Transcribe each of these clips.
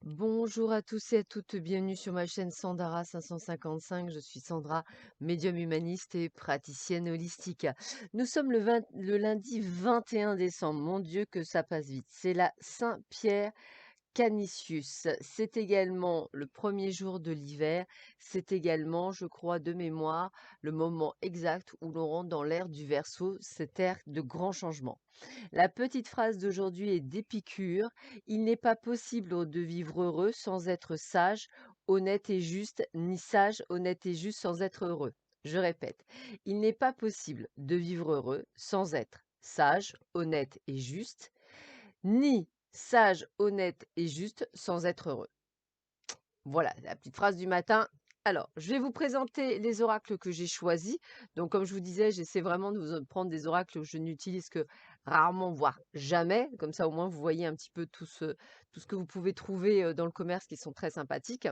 Bonjour à tous et à toutes, bienvenue sur ma chaîne Sandara 555. Je suis Sandra, médium humaniste et praticienne holistique. Nous sommes le lundi 21 décembre. Mon Dieu, que ça passe vite. C'est la Saint-Pierre Canisius. C'est également le premier jour de l'hiver. C'est également, je crois, de mémoire, le moment exact où l'on rentre dans l'ère du Verseau, cette ère de grands changements. La petite phrase d'aujourd'hui est d'Épicure. Il n'est pas possible de vivre heureux sans être sage, honnête et juste, ni sage, honnête et juste sans être heureux. Je répète, il n'est pas possible de vivre heureux sans être sage, honnête et juste, ni sage, honnête et juste sans être heureux. Voilà, la petite phrase du matin. Alors, je vais vous présenter les oracles que j'ai choisis. Donc, comme je vous disais, j'essaie vraiment de vous prendre des oracles que je n'utilise que rarement, voire jamais. Comme ça, au moins, vous voyez un petit peu tout ce que vous pouvez trouver dans le commerce qui sont très sympathiques.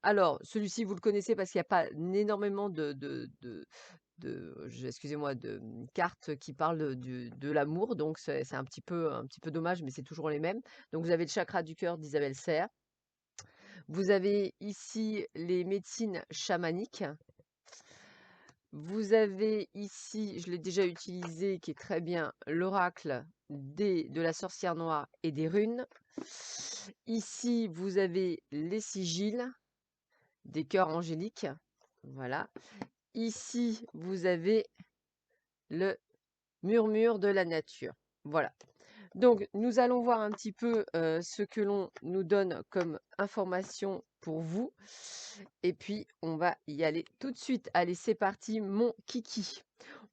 Alors, celui-ci, vous le connaissez parce qu'il n'y a pas énormément excusez-moi, cartes qui parlent de l'amour. Donc, c'est un petit peu dommage, mais c'est toujours les mêmes. Donc, vous avez le chakra du cœur d'Isabelle Serre. Vous avez ici les médecines chamaniques. Vous avez ici, je l'ai déjà utilisé, qui est très bien, l'oracle de la sorcière noire et des runes. Ici, vous avez les sigils des cœurs angéliques. Voilà. Ici, vous avez le murmure de la nature. Voilà. Donc, nous allons voir un petit peu ce que l'on nous donne comme information pour vous. Et puis, on va y aller tout de suite. Allez, c'est parti, mon kiki.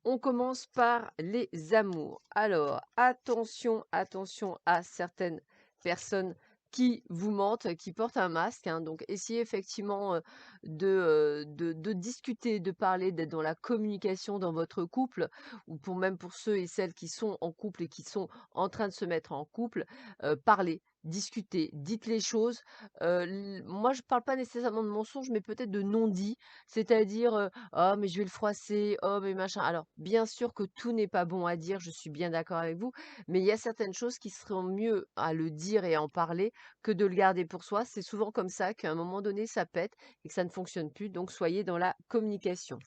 On commence par les amours. Alors, attention, attention à certaines personnes qui vous mentent, qui portent un masque, hein. Donc, essayez effectivement de discuter, de parler, d'être dans la communication dans votre couple, ou pour même pour ceux et celles qui sont en couple et qui sont en train de se mettre en couple, parlez, discutez, dites les choses. Moi, je parle pas nécessairement de mensonges, mais peut-être de non-dits, c'est-à-dire «Oh mais je vais le froisser, oh mais machin». Alors bien sûr que tout n'est pas bon à dire, je suis bien d'accord avec vous, mais il y a certaines choses qui seront mieux à le dire et à en parler que de le garder pour soi. C'est souvent comme ça qu'à un moment donné ça pète et que ça ne fonctionne plus, donc soyez dans la communication.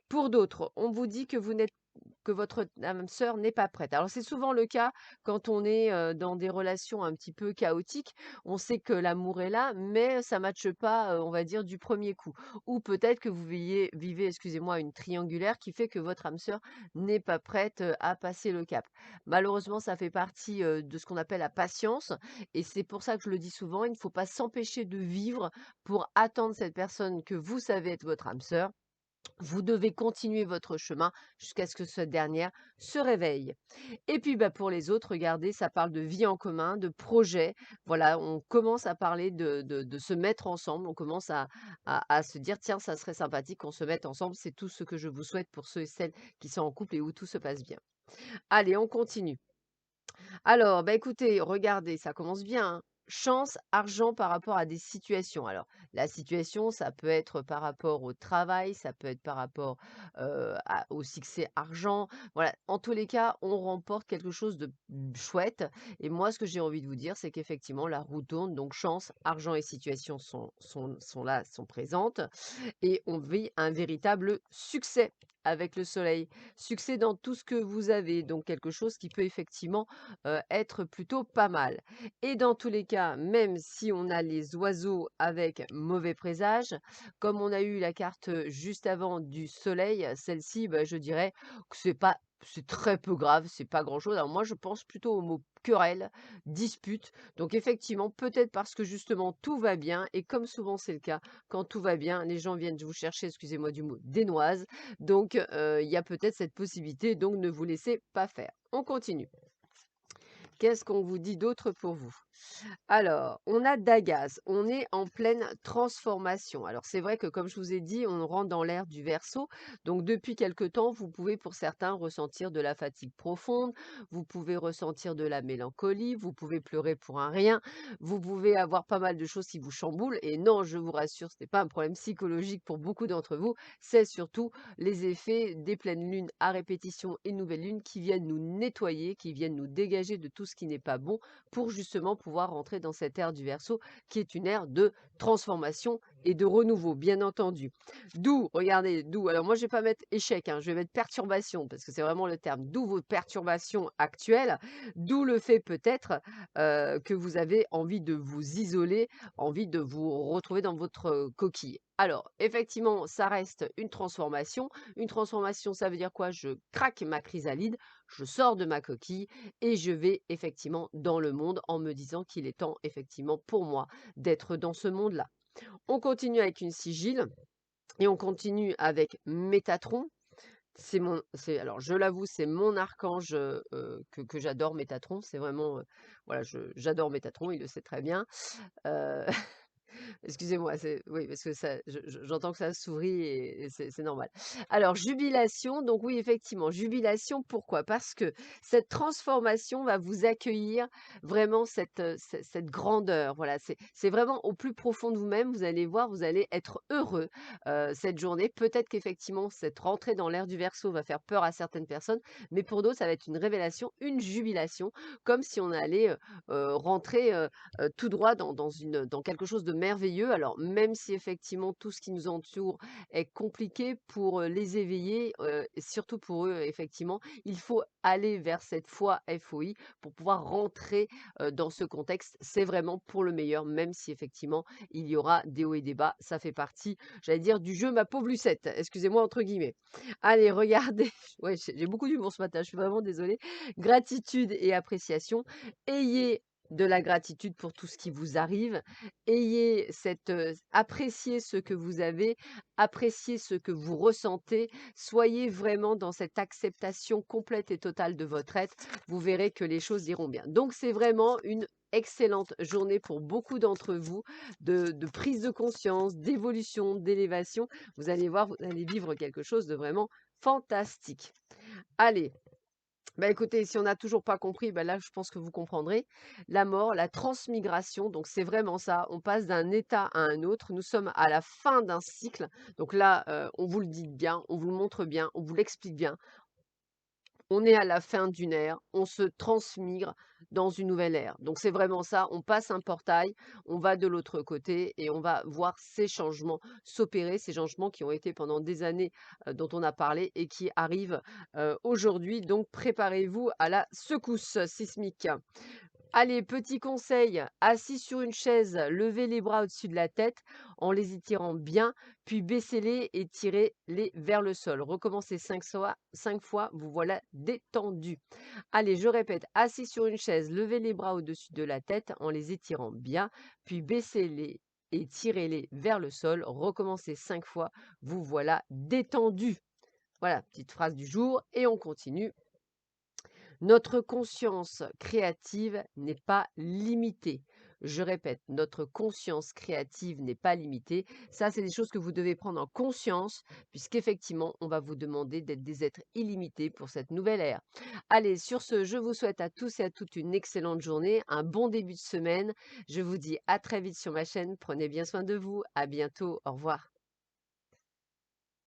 Pour d'autres, on vous dit que votre âme sœur n'est pas prête. Alors c'est souvent le cas quand on est, dans des relations un petit peu chaotiques. On sait que l'amour est là, mais ça matche pas, on va dire du premier coup. Ou peut-être que vous vivez, excusez-moi, une triangulaire qui fait que votre âme sœur n'est pas prête, à passer le cap. Malheureusement, ça fait partie, de ce qu'on appelle la patience et c'est pour ça que je le dis souvent, il ne faut pas s'empêcher de vivre pour attendre cette personne que vous savez être votre âme sœur. Vous devez continuer votre chemin jusqu'à ce que cette dernière se réveille. Et puis bah, pour les autres, regardez, ça parle de vie en commun, de projet. Voilà, on commence à parler de se mettre ensemble, on commence à se dire, tiens, ça serait sympathique qu'on se mette ensemble. C'est tout ce que je vous souhaite pour ceux et celles qui sont en couple et où tout se passe bien. Allez, on continue. Alors, bah, écoutez, regardez, ça commence bien, hein. Chance, argent par rapport à des situations. Alors, la situation, ça peut être par rapport au travail, ça peut être par rapport au succès argent. Voilà, en tous les cas, on remporte quelque chose de chouette. Et moi, ce que j'ai envie de vous dire, c'est qu'effectivement, la roue tourne. Donc, chance, argent et situation sont là, sont présentes et on vit un véritable succès avec le soleil. Succès dans tout ce que vous avez, donc quelque chose qui peut effectivement être plutôt pas mal. Et dans tous les cas, même si on a les oiseaux avec mauvais présage, comme on a eu la carte juste avant du soleil, celle-ci, bah, je dirais que c'est très peu grave, c'est pas grand-chose. Alors moi, je pense plutôt au mot querelle, dispute. Donc effectivement, peut-être parce que justement tout va bien, et comme souvent c'est le cas, quand tout va bien, les gens viennent vous chercher, excusez-moi du mot, des noises. Donc il y a peut-être cette possibilité, donc ne vous laissez pas faire. On continue. Qu'est-ce qu'on vous dit d'autre pour vous? Alors, on a Dagaz, on est en pleine transformation. Alors, c'est vrai que comme je vous ai dit, on rentre dans l'ère du Verseau. Donc, depuis quelque temps, vous pouvez pour certains ressentir de la fatigue profonde, vous pouvez ressentir de la mélancolie, vous pouvez pleurer pour un rien, vous pouvez avoir pas mal de choses qui vous chamboulent. Et non, je vous rassure, ce n'est pas un problème psychologique pour beaucoup d'entre vous, c'est surtout les effets des pleines lunes à répétition et nouvelles lunes qui viennent nous nettoyer, qui viennent nous dégager de tout ce qui n'est pas bon pour justement pouvoir rentrer dans cette ère du Verseau qui est une ère de transformation et de renouveau, bien entendu. D'où, regardez, d'où, alors moi je vais pas mettre échec, hein, je vais mettre perturbation parce que c'est vraiment le terme, d'où vos perturbations actuelles, d'où le fait peut-être que vous avez envie de vous isoler, envie de vous retrouver dans votre coquille. Alors, effectivement, ça reste une transformation. Une transformation, ça veut dire quoi? Je craque ma chrysalide, je sors de ma coquille et je vais effectivement dans le monde en me disant qu'il est temps effectivement pour moi d'être dans ce monde-là. On continue avec une sigile et on continue avec Métatron. Alors je l'avoue, c'est mon archange que j'adore, Métatron. C'est vraiment, voilà, j'adore Métatron, il le sait très bien. Euh, Excusez-moi, c'est oui, parce que ça j'entends que ça sourit et c'est normal. Alors jubilation, donc oui, effectivement, jubilation, pourquoi? Parce que cette transformation va vous accueillir vraiment cette grandeur. Voilà, c'est vraiment au plus profond de vous-même, vous allez voir, vous allez être heureux, cette journée. Peut-être qu'effectivement, cette rentrée dans l'ère du Verseau va faire peur à certaines personnes, mais pour d'autres, ça va être une révélation, une jubilation, comme si on allait, rentrer, tout droit dans quelque chose de merveilleux. Alors même si effectivement tout ce qui nous entoure est compliqué pour, les éveiller, et surtout pour eux effectivement, il faut aller vers cette foi FOI pour pouvoir rentrer, dans ce contexte. C'est vraiment pour le meilleur, même si effectivement il y aura des hauts et des bas. Ça fait partie, j'allais dire, du jeu «Ma pauvre Lucette», excusez-moi entre guillemets. Allez regardez, ouais, j'ai beaucoup d'humour ce matin, je suis vraiment désolée. Gratitude et appréciation. Ayez de la gratitude pour tout ce qui vous arrive. Ayez appréciez ce que vous avez, appréciez ce que vous ressentez. Soyez vraiment dans cette acceptation complète et totale de votre être. Vous verrez que les choses iront bien. Donc c'est vraiment une excellente journée pour beaucoup d'entre vous de prise de conscience, d'évolution, d'élévation. Vous allez voir, vous allez vivre quelque chose de vraiment fantastique. Allez, bah, écoutez, si on n'a toujours pas compris, bah, là, je pense que vous comprendrez. La mort, la transmigration, donc c'est vraiment ça. On passe d'un état à un autre. Nous sommes à la fin d'un cycle. Donc là, on vous le dit bien, on vous le montre bien, on vous l'explique bien. On est à la fin d'une ère, on se transmigre dans une nouvelle ère. Donc c'est vraiment ça, on passe un portail, on va de l'autre côté et on va voir ces changements s'opérer, ces changements qui ont été pendant des années dont on a parlé et qui arrivent aujourd'hui. Donc préparez-vous à la secousse sismique. Allez, petit conseil, assis sur une chaise, levez les bras au-dessus de la tête en les étirant bien, puis baissez-les et tirez-les vers le sol. Recommencez 5 fois, vous voilà détendu. Allez, je répète, assis sur une chaise, levez les bras au-dessus de la tête en les étirant bien, puis baissez-les et tirez-les vers le sol. Recommencez 5 fois, vous voilà détendu. Voilà, petite phrase du jour et on continue. Notre conscience créative n'est pas limitée. Je répète, notre conscience créative n'est pas limitée. Ça, c'est des choses que vous devez prendre en conscience, puisqu'effectivement, on va vous demander d'être des êtres illimités pour cette nouvelle ère. Allez, sur ce, je vous souhaite à tous et à toutes une excellente journée, un bon début de semaine. Je vous dis à très vite sur ma chaîne. Prenez bien soin de vous. À bientôt. Au revoir.